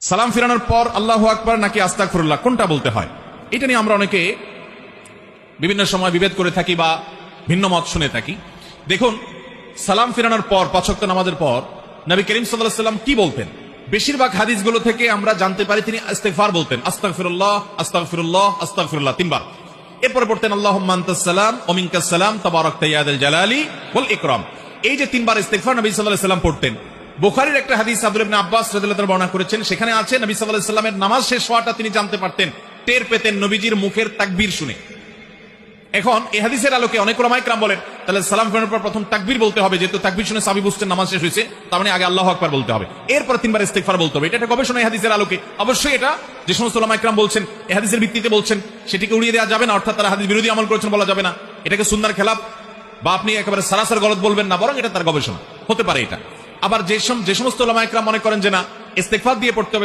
সালাম ফিরানোর পর আল্লাহু আকবার নাকি আস্তাগফিরুল্লাহ কোনটা বলতে হয়, এটা নিয়ে আমরা অনেকে বিভিন্ন সময় বিভেদ করে থাকি বা ভিন্ন মত শুনে থাকি। দেখুন, সালাম ফিরানোর পর 5 ওয়াক্ত নামাজের পর নবী করিম সাল্লাল্লাহু আলাইহি ওয়াসাল্লাম কি বলতেন? বেশিরভাগ হাদিসগুলো থেকে আমরা জানতে পারি তিনি ইস্তিগফার বলতেন, আস্তাগফিরুল্লাহ আস্তাগফিরুল্লাহ আস্তাগফিরুল্লাহ 3 বার। এরপরে পড়তেন আল্লাহুম্মা আনতাস সালাম ওয়া মিনকাস সালাম তাবারাকতা ইয়া যাল জালালি ওয়াল ইকরাম। এই যে 3 বার ইস্তিগফার নবী সাল্লাল্লাহু আলাইহি ওয়াসাল্লাম পড়তেন। বুখারীর একটা হাদিস আব্দুল্লাহ ইবনে আব্বাস রাদিয়াল্লাহু তাআলা বর্ণনা করেছেন, সেখানে আছে নবী সাল্লাল্লাহু আলাইহি ওয়াসাল্লামের নামাজ শেষ হওয়াটা তিনি জানতে পারতেন, টের পেতেন নবীজির মুখের তাকবীর শুনে। এখন এই হাদিসের আলোকে অনেক উলামায়ে কেরাম বলেন তাহলে সালাম ফেরানোর পর প্রথম তাকবীর বলতে হবে, যেহেতু তাকবীর শুনে সাহাবী বুঝতেন নামাজ শেষ হয়েছে, তার মানে আগে আল্লাহু আকবার বলতে হবে, এরপর 3 বার ইস্তিগফার বলতে হবে। এটা একটা গবেষণা এই হাদিসের আলোকে। অবশ্যই এটা যে সমস্ত উলামায়ে কেরাম বলছেন এই হাদিসের ভিত্তিতে বলছেন, সেটিকে উড়িয়ে দেওয়া যাবে না, অর্থাৎ তারা হাদিস বিরোধী আমল করেছেন বলা যাবে না, এটাকে সুন্নাহর খেলাফ বা আপনি একেবারে সারাসার গলত বলবেন না, বরং এটা তার গবেষণা হতে পারে এটা। আবার যে সমস্ত উলামায়ে কেরাম মনে করেন যে না, ইস্তিগফার দিয়ে পড়তে হবে